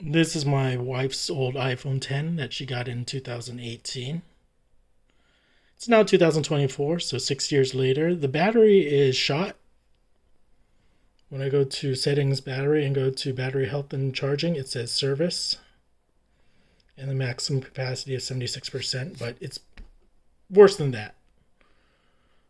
This is my wife's old iPhone 10 that she got in 2018. It's now 2024, so 6 years later. The battery is shot. When I go to settings battery and go to battery health and charging, it says service and the maximum capacity is 76%, but it's worse than that.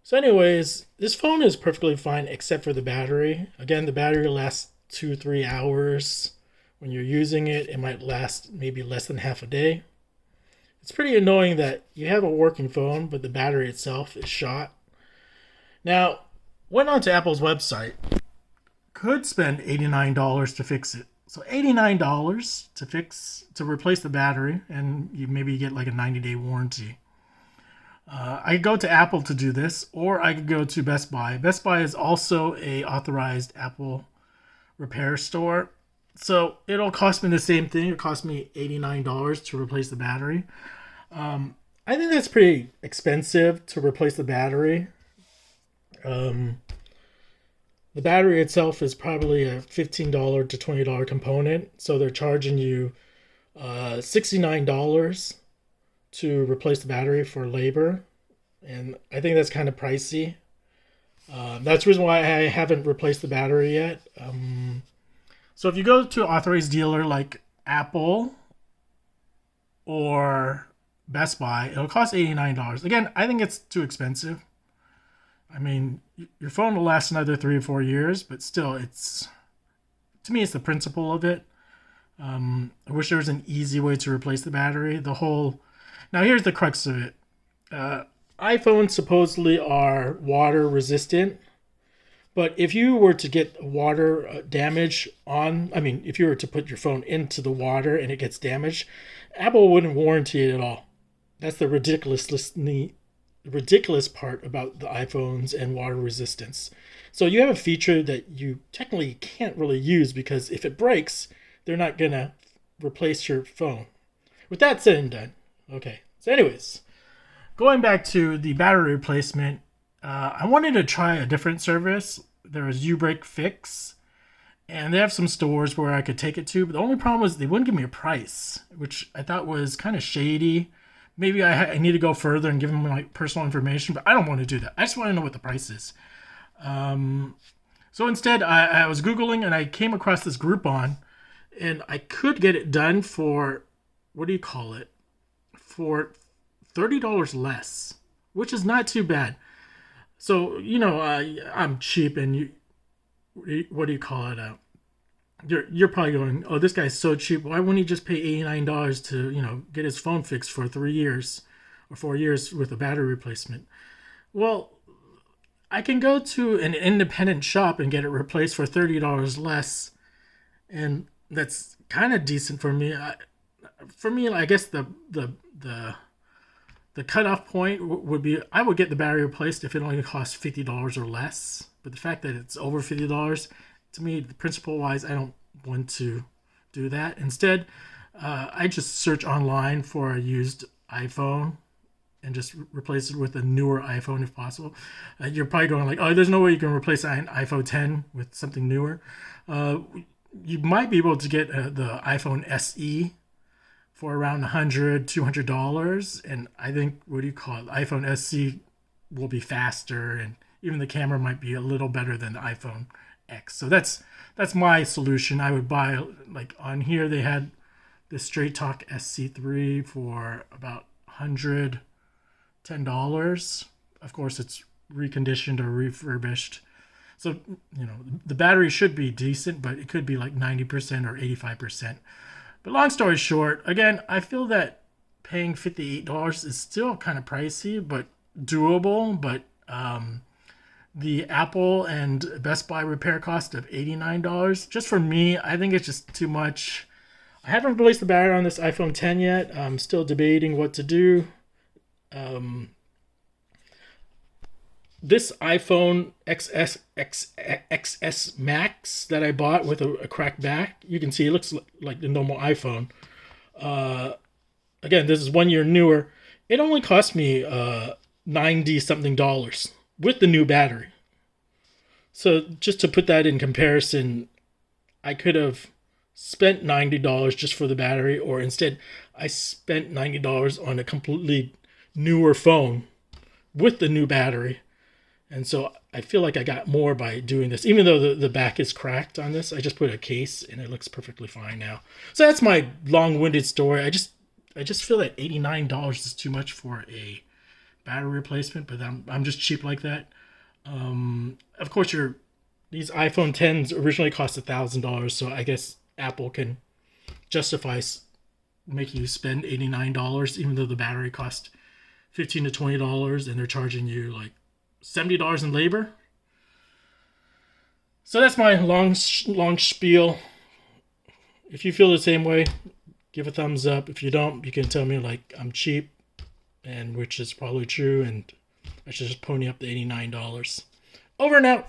So, anyways, this phone is perfectly fine except for the battery. Again, the battery lasts 2-3 hours. When you're using it, it might last maybe less than half a day. It's pretty annoying that you have a working phone, but the battery itself is shot. Now, went onto Apple's website, could spend $89 to fix it. So $89 to replace the battery, and you maybe get like a 90-day warranty. I could go to Apple to do this, or I could go to Best Buy. Best Buy is also a authorized Apple repair store. So it'll cost me the same thing. It cost me $89 to replace the battery. I think that's pretty expensive to replace the battery. Um, the battery itself is probably a $15 to $20 component. So they're charging you $69 to replace the battery for labor. And I think that's kind of pricey. That's the reason why I haven't replaced the battery yet. So if you go to an authorized dealer like Apple or Best Buy, it'll cost $89. Again, I think it's too expensive. I mean, your phone will last another 3 or 4 years, but still, to me, it's the principle of it. I wish there was an easy way to replace the battery. Now here's the crux of it. iPhones supposedly are water resistant. But if you were to get water damage if you were to put your phone into the water and it gets damaged, Apple wouldn't warranty it at all. That's the ridiculous part about the iPhones and water resistance. So you have a feature that you technically can't really use because if it breaks, they're not going to replace your phone. With that said and done. Okay. So anyways, going back to the battery replacement, I wanted to try a different service. There was U-Break Fix, and they have some stores where I could take it to, but the only problem was they wouldn't give me a price, which I thought was kind of shady. Maybe I need to go further and give them my personal information, but I don't want to do that. I just want to know what the price is. So instead, I was Googling, and I came across this Groupon, and I could get it done for, what do you call it, for $30 less, which is not too bad. So, I'm cheap, and what do you call it? You're probably going, oh, this guy's so cheap. Why wouldn't he just pay $89 to, get his phone fixed for 3 years or 4 years with a battery replacement? Well, I can go to an independent shop and get it replaced for $30 less, and that's kind of decent for me. I guess the cutoff point would be I would get the battery replaced if it only costs $50 or less. But the fact that it's over $50, to me, principle wise, I don't want to do that. Instead, I just search online for a used iPhone and just replace it with a newer iPhone if possible. You're probably going like, oh, there's no way you can replace an iPhone 10 with something newer. You might be able to get the iPhone SE for around $100-$200, and I think iPhone SE will be faster, and even the camera might be a little better than the iPhone X. So that's my solution. I would buy, like on here they had the Straight Talk SC3 for about $110. Of course, it's reconditioned or refurbished. So, the battery should be decent, but it could be like 90% or 85%. But long story short, again, I feel that paying $58 is still kind of pricey, but doable. But the Apple and Best Buy repair cost of $89, just for me, I think it's just too much. I haven't replaced the battery on this iPhone 10 yet. I'm still debating what to do. This iPhone XS Max that I bought with a cracked back, you can see it looks like the normal iPhone. Again, this is 1 year newer. It only cost me 90 something dollars with the new battery. So just to put that in comparison, I could have spent $90 just for the battery, or instead I spent $90 on a completely newer phone with the new battery. And so I feel like I got more by doing this. Even though the back is cracked on this, I just put a case and it looks perfectly fine now. So that's my long-winded story. I just feel that $89 is too much for a battery replacement, but I'm just cheap like that. Of course, these iPhone 10s originally cost $1,000, so I guess Apple can justify making you spend $89, even though the battery cost $15 to $20, and they're charging you like $70 in labor. So that's my long spiel. If you feel the same way, give a thumbs up. If you don't, you can tell me like I'm cheap, and which is probably true, and I should just pony up the $89. Over and out.